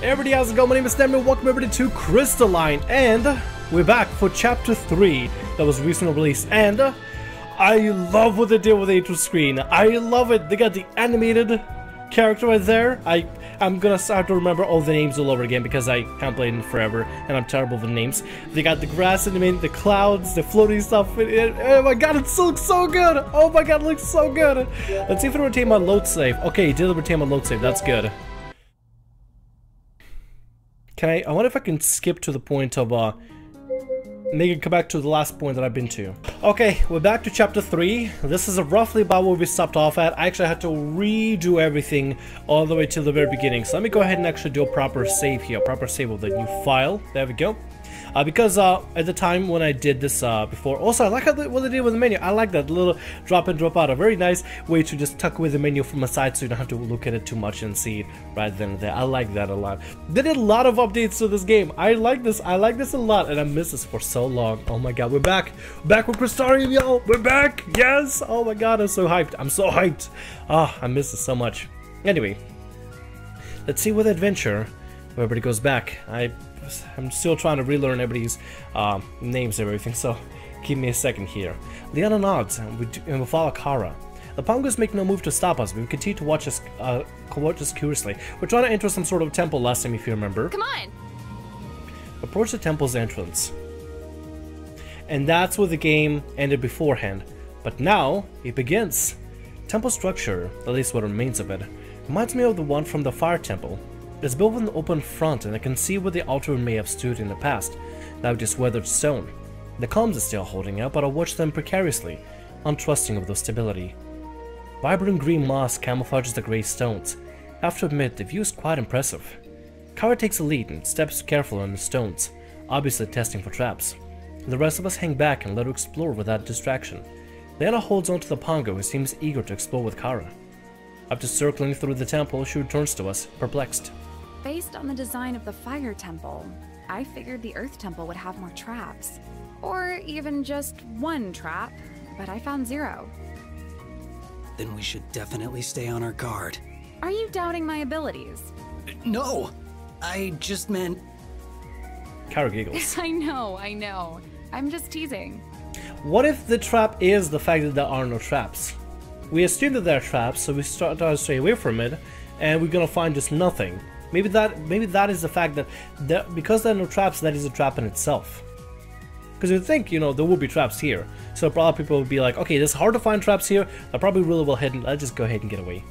Everybody, how's it going? My name is Thamriyell. Welcome everybody to Crystalline, and we're back for Chapter 3 that was recently released, and I love what they did with the intro screen. I love it. They got the animated character right there. I'm gonna start to remember all the names all over again because I haven't played in forever, and I'm terrible with names. They got the grass animated, the clouds, the floating stuff. Oh my god, it looks so good! Oh my god, it looks so good! Let's see if it retain my load save. Okay, it did retain my load save. That's good. I wonder if I can skip to the point of, make it come back to the last point that I've been to. Okay, we're back to Chapter 3. This is roughly about where we stopped off at. I actually had to redo everything all the way to the very beginning. So let me go ahead and actually do a proper save here. Proper save of the new file. There we go. Because at the time when I did this before, also I like what they did with the menu. I like that little drop in, drop out. A very nice way to just tuck away the menu from the side so you don't have to look at it too much and see it right then and there. I like that a lot. They did a lot of updates to this game. I like this a lot, and I missed this for so long. Oh my god, we're back. Back with Crystalline, y'all. We're back. Yes. Oh my god, I'm so hyped. I'm so hyped. Ah, I missed this so much. Anyway, let's see what adventure where everybody goes back. I'm still trying to relearn everybody's names and everything, so give me a second here. Liana nods, and we follow Kara. The Pongos make no move to stop us, but we continue to watch us curiously. We're trying to enter some sort of temple last time, if you remember. Come on! Approach the temple's entrance. And that's where the game ended beforehand. But now, it begins. Temple structure, at least what remains of it, reminds me of the one from the Fire Temple. It's built with an open front, and I can see where the altar may have stood in the past, now just weathered stone. The columns are still holding up, but I watch them precariously, untrusting of their stability. Vibrant green moss camouflages the grey stones. I have to admit, the view is quite impressive. Kara takes a lead and steps carefully on the stones, obviously testing for traps. The rest of us hang back and let her explore without distraction. Liana holds onto the Pongo, who seems eager to explore with Kara. After circling through the temple, she returns to us, perplexed. Based on the design of the Fire Temple, I figured the Earth Temple would have more traps. Or even just one trap, but I found 0. Then we should definitely stay on our guard. Are you doubting my abilities? No! I just meant... Kara giggles. I know. I'm just teasing. What if the trap is the fact that there are no traps? We assume that there are traps, so we start to stray away from it, and we're gonna find just nothing. Maybe that is the fact that because there are no traps, that is a trap in itself. Because you think, you know, there will be traps here. So a lot of people would be like, okay, it's hard to find traps here. They're probably really well hidden. Let's just go ahead and get away.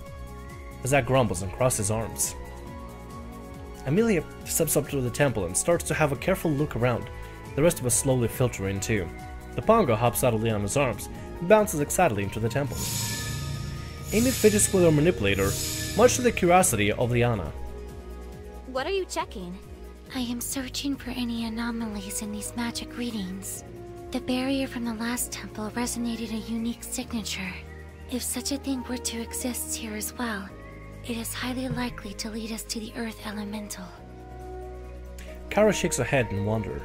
Zach grumbles and crosses his arms. Amelia steps up to the temple and starts to have a careful look around. The rest of us slowly filter in too. The Pongo hops out of Liana's arms and bounces excitedly into the temple. Amy fidgets with her manipulator, much to the curiosity of Liana. What are you checking? I am searching for any anomalies in these magic readings. The barrier from the last temple resonated a unique signature. If such a thing were to exist here as well, it is highly likely to lead us to the Earth Elemental. Kara shakes her head in wonder.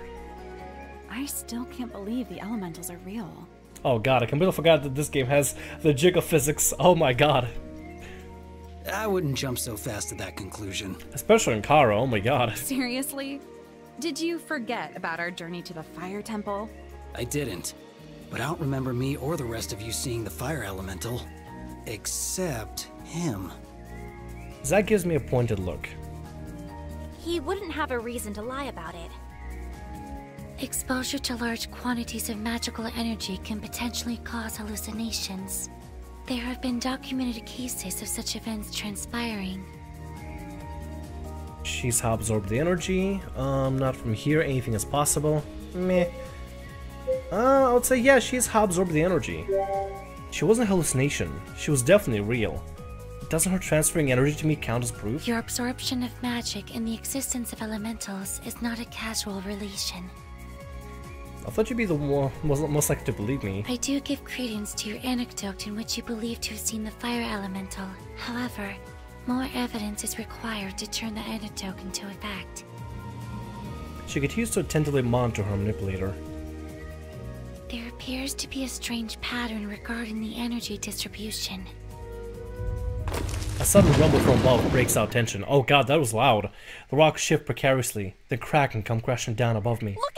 I still can't believe the elementals are real. Oh god, I completely forgot that this game has the jig of physics. Oh my god. I wouldn't jump so fast to that conclusion. Especially in Kara, oh my god. Seriously? Did you forget about our journey to the Fire Temple? I didn't. But I don't remember me or the rest of you seeing the fire elemental. Except him. Zach gives me a pointed look. He wouldn't have a reason to lie about it. Exposure to large quantities of magical energy can potentially cause hallucinations. There have been documented cases of such events transpiring. She's how absorbed the energy. Not from here. Anything is possible. Meh. I would say yeah, she's how absorbed the energy. She wasn't a hallucination. She was definitely real. Doesn't her transferring energy to me count as proof? Your absorption of magic and the existence of elementals is not a casual relation. I thought you'd be the most likely to believe me. I do give credence to your anecdote in which you believe to have seen the fire elemental. However, more evidence is required to turn the anecdote into a fact. She continues to attentively monitor her manipulator. There appears to be a strange pattern regarding the energy distribution. A sudden rumble from above breaks out tension. Oh god, that was loud. The rocks shift precariously, then crack and come crashing down above me. Look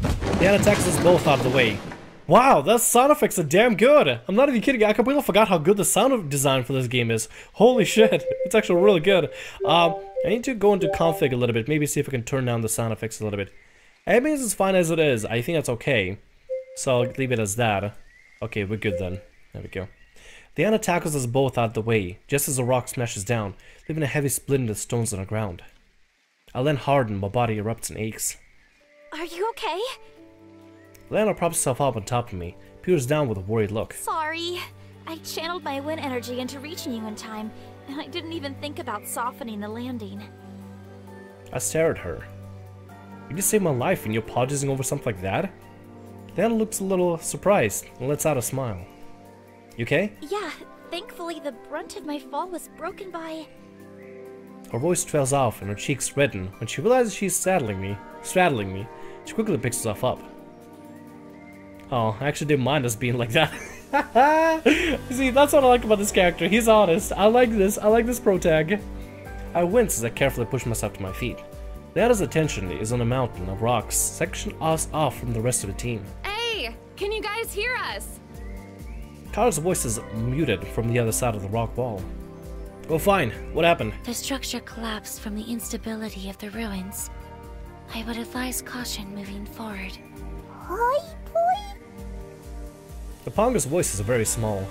out! The attacks us both out of the way. Wow, those sound effects are damn good. I'm not even kidding. I completely forgot how good the sound design for this game is. Holy shit, it's actually really good. I need to go into config a little bit. Maybe see if I can turn down the sound effects a little bit. Anyways, it's fine as it is. I think that's okay. So I'll leave it as that. Okay, we're good then. There we go. The Anna tackles us both out of the way, just as the rock smashes down, leaving a heavy split in the stones on the ground. I land hard and my body erupts in aches. Are you okay? Lana props herself up on top of me, peers down with a worried look. Sorry. I channeled my wind energy into reaching you in time, and I didn't even think about softening the landing. I stare at her. You just saved my life and you're apologizing over something like that? Lana looks a little surprised and lets out a smile. You okay? Yeah, thankfully the brunt of my fall was broken by... Her voice trails off and her cheeks redden when she realizes she's straddling me. She quickly picks herself up. Oh, I actually didn't mind us being like that. See, that's what I like about this character. He's honest. I like this protag. I wince as I carefully push myself to my feet. Lana's attention is on a mountain of rocks, section us off from the rest of the team. Hey, can you guys hear us? Kara's voice is muted from the other side of the rock wall. Oh, fine. What happened? The structure collapsed from the instability of the ruins. I would advise caution moving forward. Hi, boy? The Pongo's voice is very small.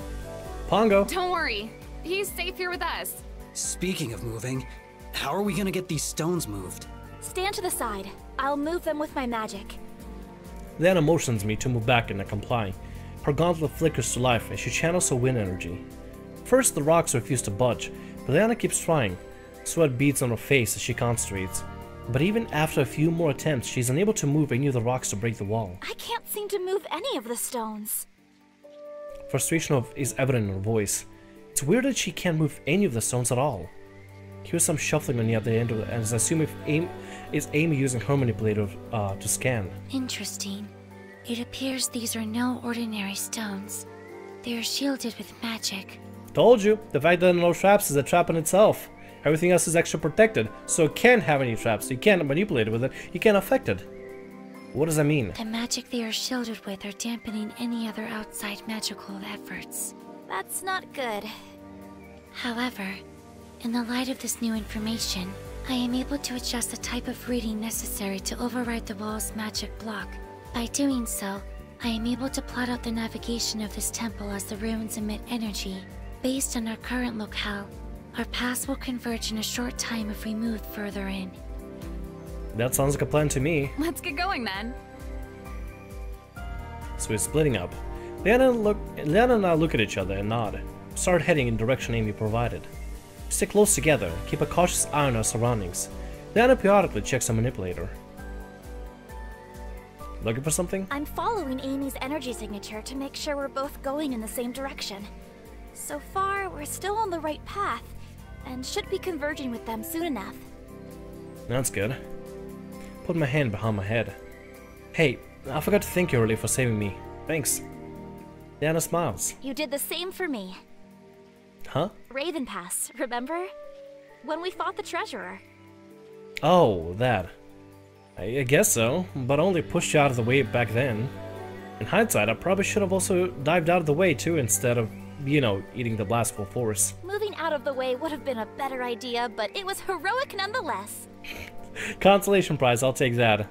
Pongo! Don't worry, he's safe here with us. Speaking of moving, how are we gonna get these stones moved? Stand to the side. I'll move them with my magic. Lana motions me to move back and I comply. Her gauntlet flickers to life as she channels her wind energy. First, the rocks refuse to budge, but Lana keeps trying. Sweat beads on her face as she concentrates. But even after a few more attempts, she's unable to move any of the rocks to break the wall. I can't seem to move any of the stones. Frustration is evident in her voice. It's weird that she can't move any of the stones at all. Here's some shuffling on the other end of it, as I assume if Amy using her manipulator to scan. Interesting. It appears these are no ordinary stones. They are shielded with magic. Told you, the fact that there are no traps is a trap in itself. Everything else is extra protected, so it can't have any traps. You can't manipulate it with it. You can't affect it. What does that mean? The magic they are shielded with are dampening any other outside magical efforts. That's not good. However, in the light of this new information, I am able to adjust the type of reading necessary to override the wall's magic block. By doing so, I am able to plot out the navigation of this temple as the ruins emit energy. Based on our current locale, our paths will converge in a short time if we move further in. That sounds like a plan to me. Let's get going then. So we're splitting up. Liana and I look at each other and nod. Start heading in the direction Amy provided. We stay close together, keep a cautious eye on our surroundings. Liana periodically checks the manipulator. Looking for something? I'm following Amy's energy signature to make sure we're both going in the same direction. So far, we're still on the right path, and should be converging with them soon enough. That's good. Put my hand behind my head. Hey, I forgot to thank you earlier for saving me. Thanks. Liana smiles. You did the same for me. Huh? Raven Pass, remember? When we fought the Treasurer. Oh, that. I guess so, but I only pushed you out of the way back then. In hindsight, I probably should have also dived out of the way too instead of, you know, eating the blast full force. Moving out of the way would have been a better idea, but it was heroic nonetheless. Consolation prize, I'll take that.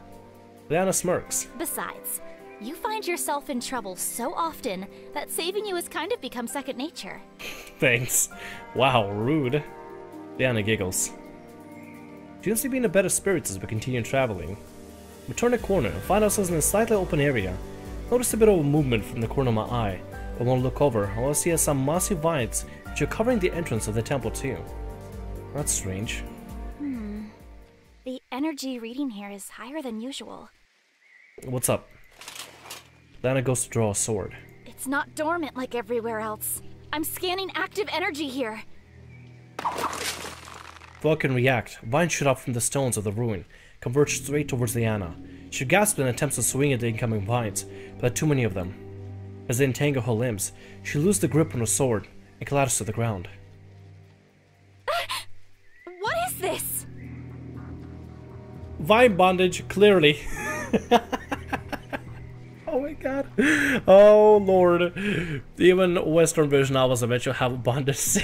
Liana smirks. Besides, you find yourself in trouble so often that saving you has kind of become second nature. Thanks. Wow, rude. Liana giggles. She seems to be in a better spirits as we continue traveling. We turn a corner and find ourselves in a slightly open area. Notice a bit of a movement from the corner of my eye. I want to look over, all I see is some massive vines which are covering the entrance of the temple too. That's strange. The energy reading here is higher than usual. What's up? Lana goes to draw a sword. It's not dormant like everywhere else. I'm scanning active energy here. Before I can react, vines shoot up from the stones of the ruin, converge straight towards Liana. She gasps and attempts to swing at the incoming vines, but there are too many of them. As they entangle her limbs, she loses the grip on her sword and collapses to the ground. Vine bondage, clearly. Oh my god. Oh lord. Even Western version novels eventually have bondage.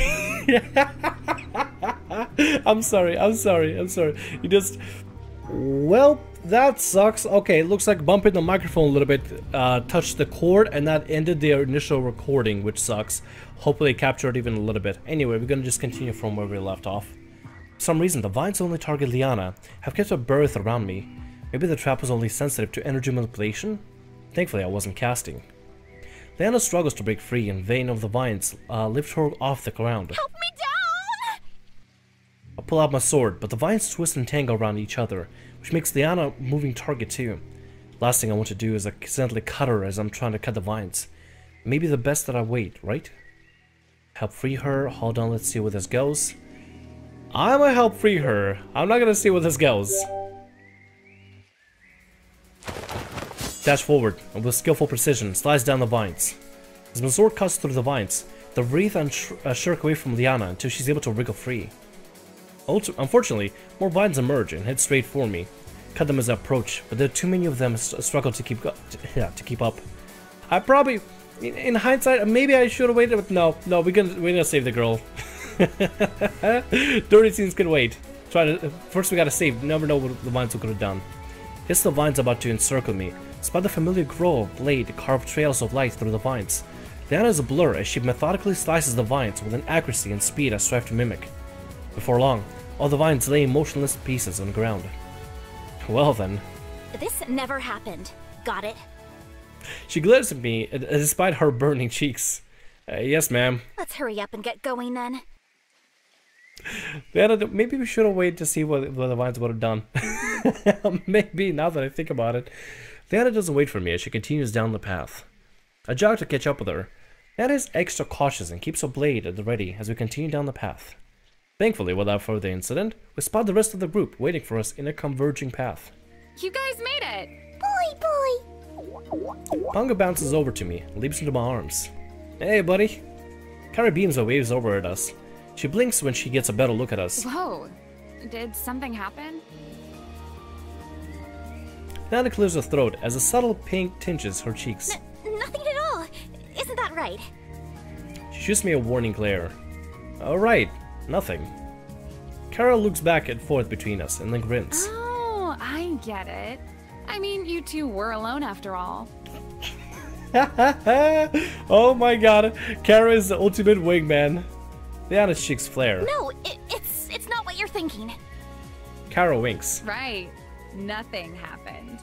I'm sorry. You just... Well, that sucks. Okay, it looks like bumping the microphone a little bit touched the cord, and that ended the initial recording, which sucks. Hopefully it captured even a little bit. Anyway, we're gonna just continue from where we left off. For some reason, the vines only target Liana have kept a berth around me. Maybe the trap was only sensitive to energy manipulation? Thankfully, I wasn't casting. Liana struggles to break free, and vein of the vines lift her off the ground. Help me down! I pull out my sword, but the vines twist and tangle around each other, which makes Liana a moving target too. Last thing I want to do is accidentally cut her as I'm trying to cut the vines. Maybe the best that I wait, right? Help free her. Hold on, let's see where this goes. I'm gonna help free her. I'm not gonna see where this goes. Dash forward, and with skillful precision, slides down the vines. As my sword cuts through the vines, the wreath shirk away from Liana until she's able to wriggle free. Unfortunately, more vines emerge and head straight for me. Cut them as I approach, but there are too many of them struggle to keep up. I probably, in hindsight, maybe I should have waited, but no, we're gonna save the girl. Dirty scenes can wait. First we gotta save. Never know what the vines could have done. It's the vines about to encircle me. Spot the familiar glow of blade carved trails of light through the vines. Liana is a blur as she methodically slices the vines with an accuracy and speed I strive to mimic. Before long, all the vines lay in motionless pieces on the ground. Well then. This never happened. Got it? She glares at me despite her burning cheeks. Yes, ma'am. Let's hurry up and get going then. Liana, maybe we should have waited to see what the vines would have done. Maybe, now that I think about it. Liana doesn't wait for me as she continues down the path. I jog to catch up with her. Liana is extra cautious and keeps her blade at the ready as we continue down the path. Thankfully, without further incident, we spot the rest of the group waiting for us in a converging path. You guys made it! Boy! Ponga bounces over to me and leaps into my arms. Hey, buddy. Kara beams and waves over at us. She blinks when she gets a better look at us. Whoa, did something happen? Liana clears her throat as a subtle pink tinges her cheeks. Nothing at all. Isn't that right? She shoots me a warning glare. Alright, nothing. Kara looks back and forth between us and then grins. Oh, I get it. I mean, you two were alone after all. Oh my god, Kara is the ultimate wingman. Liana's cheeks flare. No, it's not what you're thinking. Kara winks. Right. Nothing happened.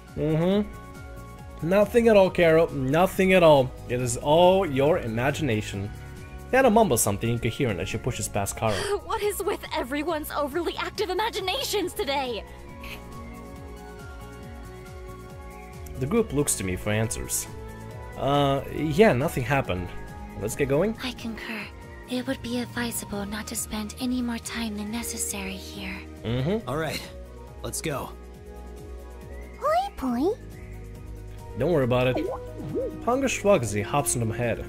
Nothing at all, Kara. Nothing at all. It is all your imagination. Liana mumbles something incoherent as she pushes past Kara. What is with everyone's overly active imaginations today? The group looks to me for answers. Yeah, nothing happened. Let's get going. I concur. It would be advisable not to spend any more time than necessary here. Alright, let's go. Boy. Don't worry about it. Ponga shrugs as he hops into my head.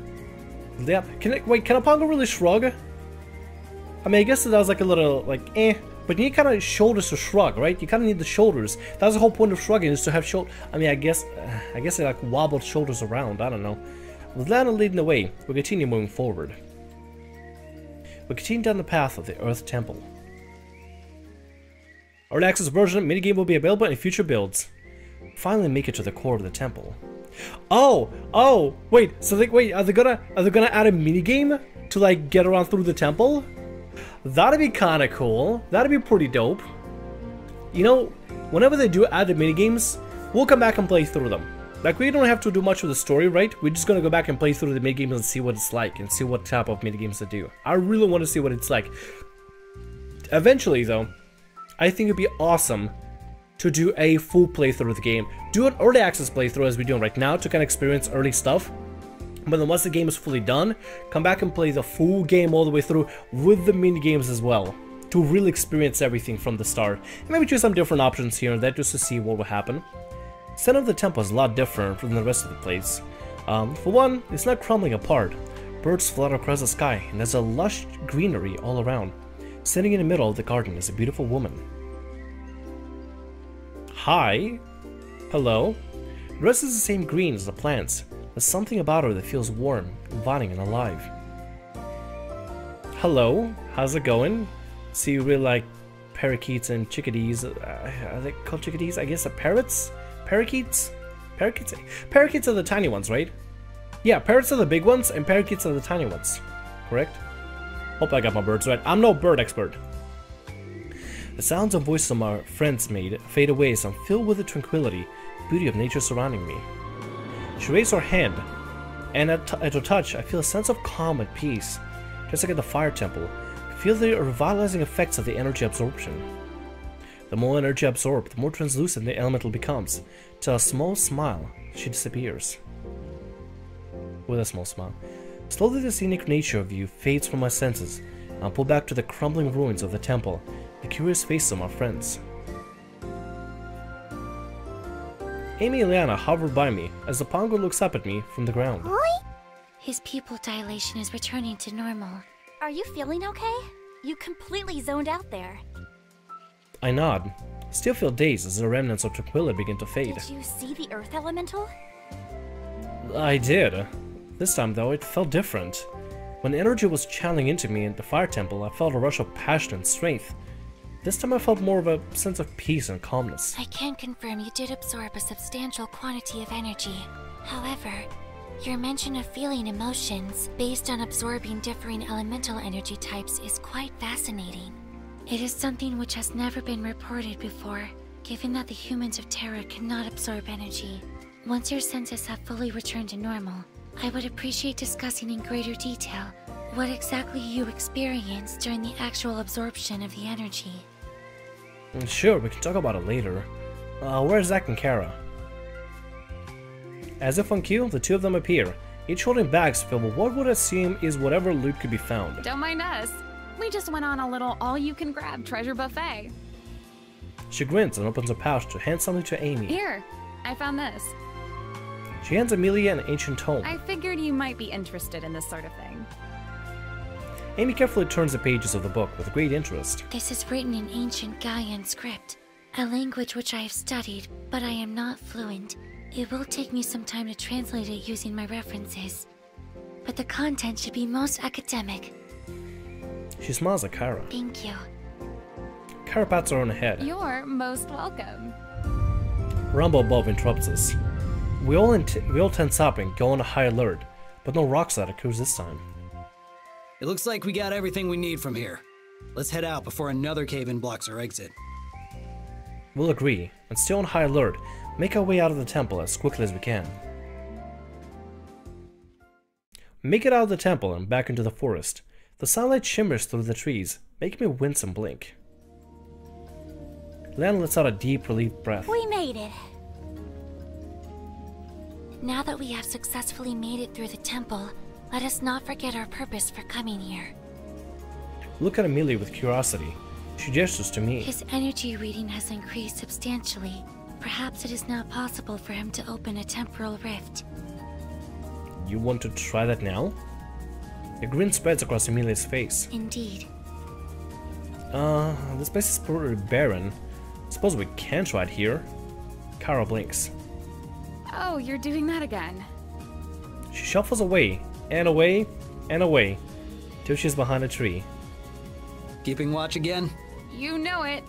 Yeah, can a Ponga really shrug? I mean, I guess that was like a little, like, but you need kind of shoulders to shrug, right? You kind of need the shoulders. That's the whole point of shrugging, is to have I mean, I guess they like wobbled shoulders around, I don't know. With Liana leading the way, we continue moving forward. We continue down the path of the Earth Temple. Early access version minigame will be available in future builds. Finally make it to the core of the temple. Oh, wait, so are they gonna add a minigame to like get around through the temple? That'd be kinda cool. That'd be pretty dope. You know, whenever they do add the minigames, we'll come back and play through them. Like, we don't have to do much with the story, right? We're just gonna go back and play through the minigames and see what it's like, and see what type of minigames they do. I really want to see what it's like. Eventually, though, I think it'd be awesome to do a full playthrough of the game. Do an early access playthrough as we're doing right now to kind of experience early stuff. But then once the game is fully done, come back and play the full game all the way through with the minigames as well, to really experience everything from the start. And maybe choose some different options here and there just to see what will happen. The center of the temple is a lot different from the rest of the place. For one, it's not crumbling apart. Birds flutter across the sky, and there's a lush greenery all around. Sitting in the middle of the garden is a beautiful woman. Hi? Hello? The rest is the same green as the plants. There's something about her that feels warm, inviting, and alive. Hello? How's it going? See, you really like parakeets and chickadees. Are they called chickadees? I guess parrots? Parakeets? Parakeets? Parakeets are the tiny ones, right? Yeah, parrots are the big ones, and parakeets are the tiny ones. Correct? Hope I got my birds right. I'm no bird expert. The sounds and voices of my friends made fade away as I'm filled with the tranquility, beauty of nature surrounding me. She raised her hand, and at her touch, I feel a sense of calm and peace. Just like at the fire temple, I feel the revitalizing effects of the energy absorption. The more energy absorbed, the more translucent the elemental becomes. Till a small smile, she disappears. With a small smile. Slowly the scenic nature of you fades from my senses, and I'm pulled back to the crumbling ruins of the temple, the curious faces of my friends. Amy and Liana hover by me as the Pongo looks up at me from the ground. His pupil dilation is returning to normal. Are you feeling okay? You completely zoned out there. I nod. Still feel dazed as the remnants of tranquility begin to fade. Did you see the Earth Elemental? I did. This time, though, it felt different. When energy was channeling into me in the fire temple, I felt a rush of passion and strength. This time I felt more of a sense of peace and calmness. I can confirm you did absorb a substantial quantity of energy. However, your mention of feeling emotions based on absorbing differing elemental energy types is quite fascinating. It is something which has never been reported before, given that the humans of Terra cannot absorb energy. Once your senses have fully returned to normal, I would appreciate discussing in greater detail what exactly you experienced during the actual absorption of the energy. Sure, we can talk about it later. Where's Zack and Kara? As if on cue, the two of them appear, each holding bags filled with what would assume is whatever loot could be found. Don't mind us. We just went on a little all-you-can-grab treasure buffet. She grins and opens her pouch to hand something to Amy. Here, I found this. She hands Amelia an ancient tome. I figured you might be interested in this sort of thing. Amy carefully turns the pages of the book with great interest. This is written in ancient Gaian script, a language which I have studied, but I am not fluent. It will take me some time to translate it using my references, but the content should be most academic. She smiles at Kara. Thank you. Kara pats her on the head. You're most welcome. Rumble above interrupts us. We all tense up and go on a high alert, but no rock slide occurs this time. It looks like we got everything we need from here. Let's head out before another cave-in blocks our exit. We'll agree, and still on high alert, make our way out of the temple as quickly as we can. Make it out of the temple and back into the forest. The sunlight shimmers through the trees, making me wince and blink. Liana lets out a deep, relieved breath. We made it. Now that we have successfully made it through the temple, let us not forget our purpose for coming here. Look at Amelia with curiosity. She gestures to me. His energy reading has increased substantially. Perhaps it is now possible for him to open a temporal rift. You want to try that now? A grin spreads across Amelia's face. Indeed. This place is pretty barren. Suppose we can try it here. Kara blinks. Oh, you're doing that again. She shuffles away, and away, and away, till she's behind a tree. Keeping watch again? You know it.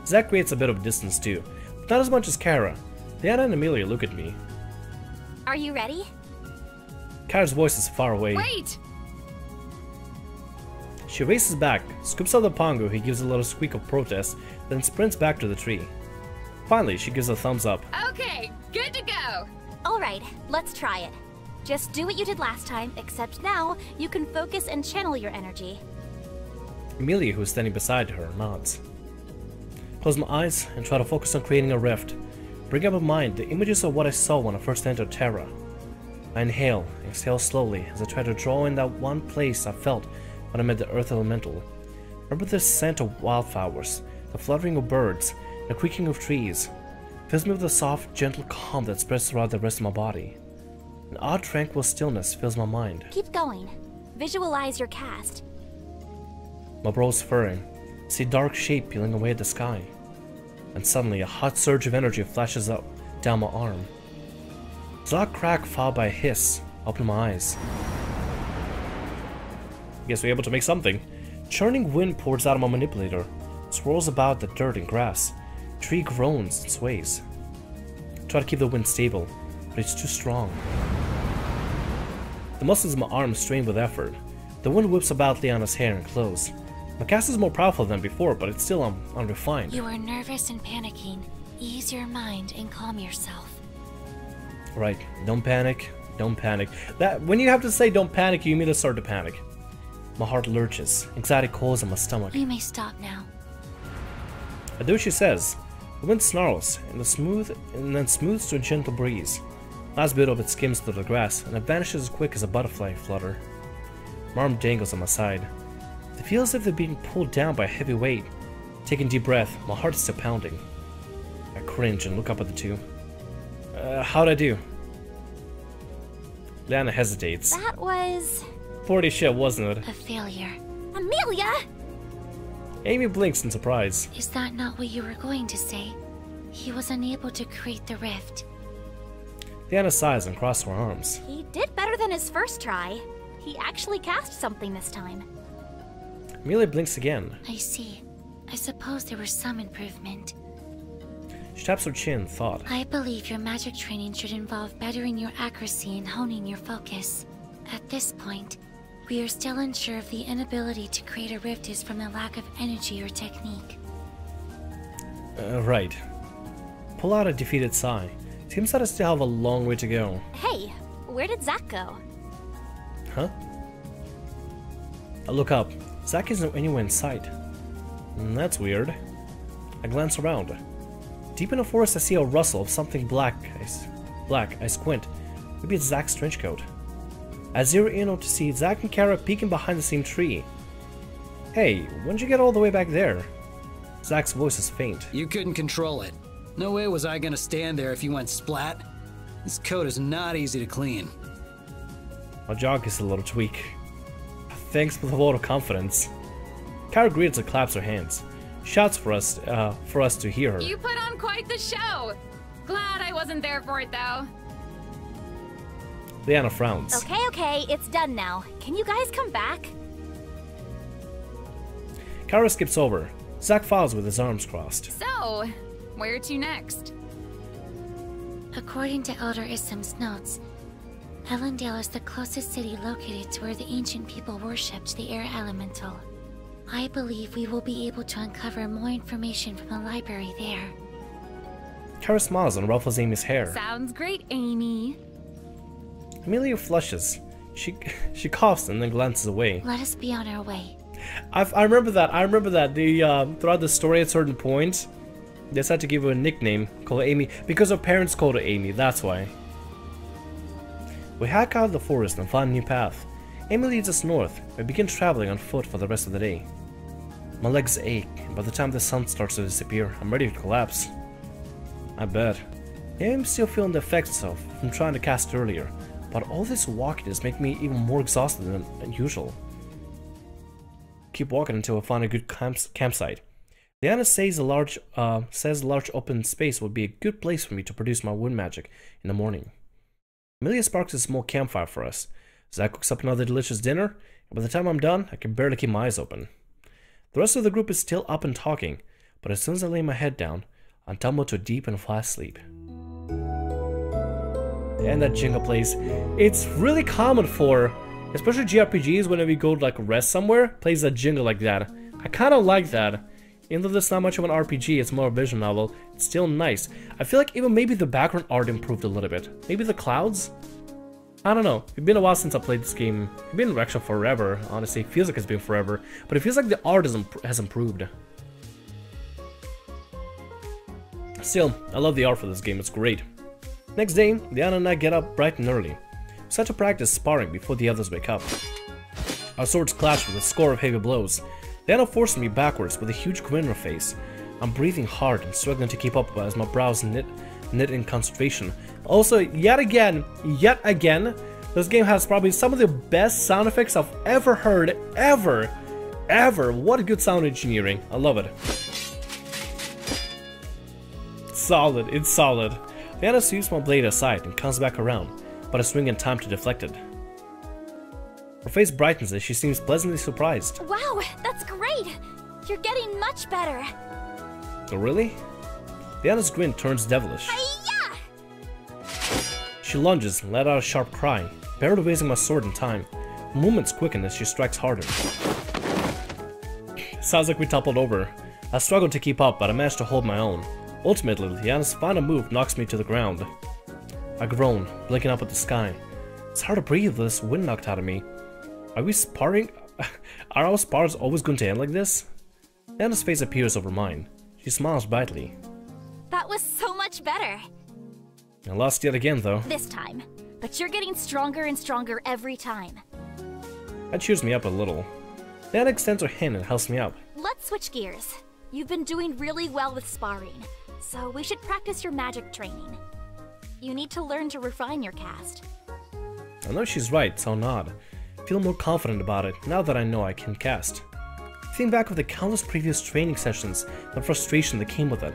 Zack creates a bit of distance too, but not as much as Kara. Liana and Amelia look at me. Are you ready? Kara's voice is far away. Wait! She races back, scoops out the pongo, he gives a little squeak of protest, then sprints back to the tree. Finally, she gives a thumbs up. Okay, good to go. Alright, let's try it. Just do what you did last time, except now you can focus and channel your energy. Amelia, who is standing beside her, nods. Close my eyes and try to focus on creating a rift. Bring up in mind the images of what I saw when I first entered Terra. I inhale, exhale slowly as I try to draw in that one place I felt when I met the Earth Elemental. Remember the scent of wildflowers, the fluttering of birds, the creaking of trees. Fills me with a soft, gentle calm that spreads throughout the rest of my body. An odd, tranquil stillness fills my mind. Keep going. Visualize your cast. My brows furrowing. See dark shape peeling away at the sky. and suddenly a hot surge of energy flashes up down my arm. It's a loud crack followed by a hiss. I open my eyes. Guess we're able to make something. Churning wind pours out of my manipulator, swirls about the dirt and grass. Tree groans and sways. Try to keep the wind stable, but it's too strong. The muscles of my arms strain with effort. The wind whips about Liana's hair and clothes. My cast is more powerful than before, but it's still unrefined. You are nervous and panicking. Ease your mind and calm yourself. Right, don't panic, don't panic. That when you have to say don't panic, you immediately start to panic. My heart lurches, anxiety calls in my stomach. You may stop now. I do what she says. The wind snarls, and then smooths to a gentle breeze. Last bit of it skims through the grass, and it vanishes as quick as a butterfly flutter. My arm dangles on my side. It feels as if they're being pulled down by a heavy weight. Taking a deep breath, my heart is still pounding. I cringe and look up at the two. How'd I do? Liana hesitates. That was... Pretty shit, wasn't it? A failure. Amelia! Amy blinks in surprise. Is that not what you were going to say? He was unable to create the rift. Liana sighs and crosses her arms. He did better than his first try. He actually cast something this time. Amelia blinks again. I see. I suppose there was some improvement. She taps her chin in thought. I believe your magic training should involve bettering your accuracy and honing your focus. At this point, we are still unsure if the inability to create a rift is from the lack of energy or technique. Right. Pull out a defeated sigh. Seems that I still have a long way to go. Hey, where did Zach go? Huh? I look up. Zach isn't anywhere in sight. That's weird. I glance around. Deep in the forest, I see a rustle of something black. I squint. Maybe it's Zach's trenchcoat. I zero in to see Zach and Kara peeking behind the same tree. Hey, when'd you get all the way back there? Zach's voice is faint. You couldn't control it. No way was I gonna stand there if you went splat. This coat is not easy to clean. My jaw gets a little tweak. Thanks with a vote of confidence. Kara greets and claps her hands. Shouts for us to hear her. You put on quite the show. Glad I wasn't there for it, though. Liana frowns. Okay, it's done now. Can you guys come back? Kara skips over. Zach follows with his arms crossed. So, where to next? According to Elder Issam's notes, Ellendale is the closest city located to where the ancient people worshipped the air elemental. I believe we will be able to uncover more information from the library there. Kara smiles and ruffles Amy's hair. Sounds great, Amy. Amelia flushes. She coughs and then glances away. Let us be on our way. I remember that. Throughout the story at certain points, they decided to give her a nickname called Amy because her parents called her Amy. That's why. We hike out of the forest and find a new path. Amy leads us north. We begin traveling on foot for the rest of the day. My legs ache, and by the time the sun starts to disappear, I'm ready to collapse. I bet. I'm still feeling the effects from trying to cast earlier, but all this walking is making me even more exhausted than usual. Keep walking until we find a good campsite. Liana says a large open space would be a good place for me to produce my wind magic in the morning. Amelia sparks a small campfire for us. Zach cooks up another delicious dinner, and by the time I'm done, I can barely keep my eyes open. The rest of the group is still up and talking, but as soon as I lay my head down, I tumble to a deep and fast sleep. And that jingle plays. It's really common for, especially JRPGs, whenever you go to like rest somewhere, plays a jingle like that. I kind of like that. Even though it's not much of an RPG, it's more a visual novel, it's still nice. I feel like even maybe the background art improved a little bit. Maybe the clouds? I don't know. It's been a while since I played this game. It's been actually forever, honestly. It feels like it's been forever. But it feels like the art has improved. Still, I love the art for this game. It's great. Next day, Liana and I get up bright and early. We start to practice sparring before the others wake up. Our swords clash with a score of heavy blows. Liana forces me backwards with a huge grin on her face. I'm breathing hard and struggling to keep up as my brows knit in concentration. Also, yet again, this game has probably some of the best sound effects I've ever heard, ever. What a good sound engineering. I love it. solid, it's solid. Liana sweeps my blade aside and comes back around, but I swing in time to deflect it. Her face brightens as she seems pleasantly surprised. Wow, that's great! You're getting much better. Oh, really? Liana's grin turns devilish. Hi-ya! She lunges and let out a sharp cry, barely raising my sword in time. Movements quicken as she strikes harder. Sounds like we toppled over. I struggled to keep up, but I managed to hold my own. Ultimately, Liana's final move knocks me to the ground. I groan, blinking up at the sky. It's hard to breathe with this wind knocked out of me. Are we sparring? Are our spars always going to end like this? Liana's face appears over mine. She smiles brightly. That was so much better. I lost yet again, though. This time. But you're getting stronger and stronger every time. That cheers me up a little. Liana extends her hand and helps me up. Let's switch gears. You've been doing really well with sparring, so we should practice your magic training. You need to learn to refine your cast. I know she's right, so I'll nod. Feel more confident about it now that I know I can cast. Think back of the countless previous training sessions, the frustration that came with it.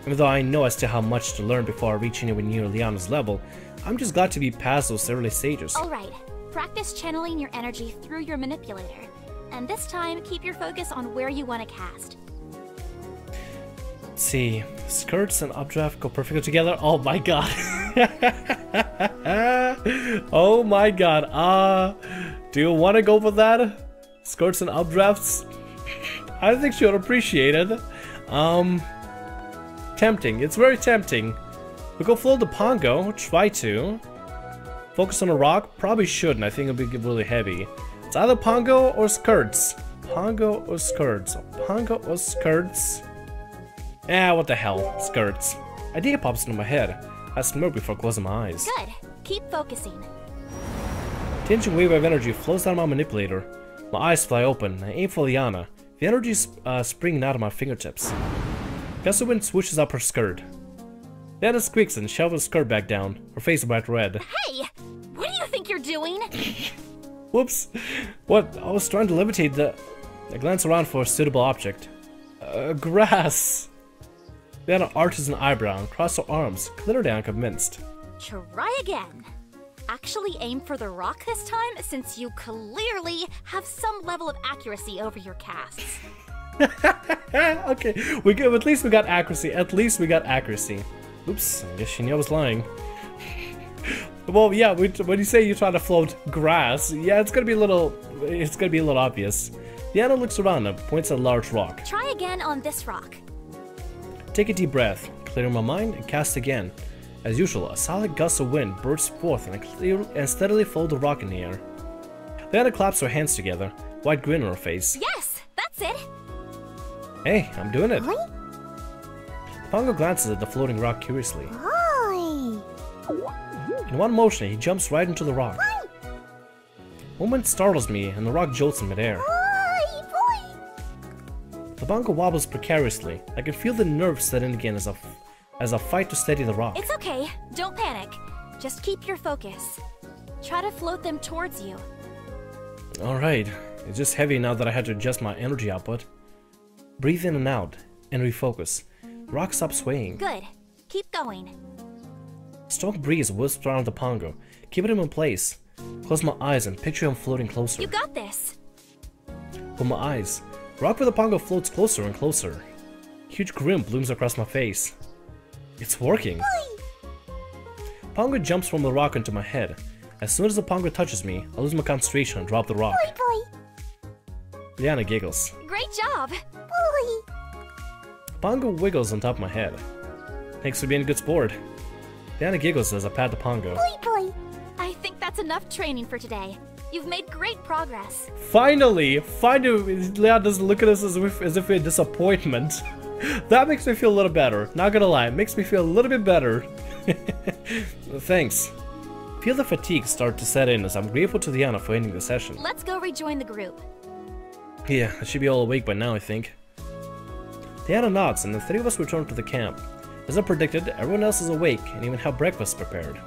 Even though I know I still have much to learn before I reach anywhere near Liana's level, I'm just glad to be past those early stages. Alright, practice channeling your energy through your manipulator. And this time, keep your focus on where you want to cast. Let's see, skirts and updraft go perfectly together. Oh my god. Oh my god. Do you want to go for that? Skirts and updrafts? I think she would appreciate it. Tempting. It's very tempting. We go float the Pongo. Try to. Focus on a rock? Probably shouldn't. I think it'll be really heavy. It's either Pongo or skirts. Pongo or skirts. Pongo or skirts. What the hell. Skirts. Idea pops into my head. I smirk before closing my eyes. Good. Keep focusing. Tinging wave of energy flows down my manipulator. My eyes fly open. I aim for Liana. The energy is springing out of my fingertips. Gust of wind swooshes up her skirt. Liana squeaks and shoves her skirt back down. Her face bright red. Hey! What do you think you're doing? Whoops. What? I was trying to levitate the... I glance around for a suitable object. Grass. Liana arches an eyebrow and crosses her arms, clearly unconvinced. Try again. Actually aim for the rock this time, since you clearly have some level of accuracy over your casts. Okay, at least we got accuracy. At least we got accuracy. Oops, I guess she knew I was lying. Well, yeah, when you say you try to float grass, yeah, it's gonna be a little obvious. Liana looks around and points at a large rock. Try again on this rock. Take a deep breath, clear my mind, and cast again. As usual, a solid gust of wind bursts forth and steadily floats the rock in the air. Liana claps her hands together, white grin on her face. Yes, that's it. Hey, I'm doing it. Pongo glances at the floating rock curiously. In one motion, he jumps right into the rock. Moment startles me, and the rock jolts in midair. The Pongo wobbles precariously. I can feel the nerves set in again as I fight to steady the rock. It's okay. Don't panic. Just keep your focus. Try to float them towards you. Alright. It's just heavy now that I had to adjust my energy output. Breathe in and out, and refocus. The rock stops swaying. Good. Keep going. A strong breeze wisps around the Pongo, keeping him in place. Close my eyes and picture him floating closer. You got this. Open my eyes. The rock with the Pongo floats closer and closer. A huge grin blooms across my face. It's working. Pongo jumps from the rock into my head. As soon as the Pongo touches me, I lose my concentration and drop the rock. Liana giggles. Great job. Pongo wiggles on top of my head. Thanks for being a good sport. Liana giggles as I pat the Pongo. I think that's enough training for today. You've made great progress. Finally, Liana doesn't look at us as if we're a disappointment. That makes me feel a little better. Not gonna lie, it makes me feel a little bit better. Thanks. Feel the fatigue start to set in as I'm grateful to Liana for ending the session. Let's go rejoin the group. Yeah, I should be all awake by now, I think. Liana nods and the three of us return to the camp. As I predicted, everyone else is awake and even have breakfast prepared.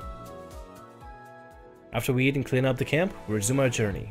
After we eat and clean up the camp, we resume our journey.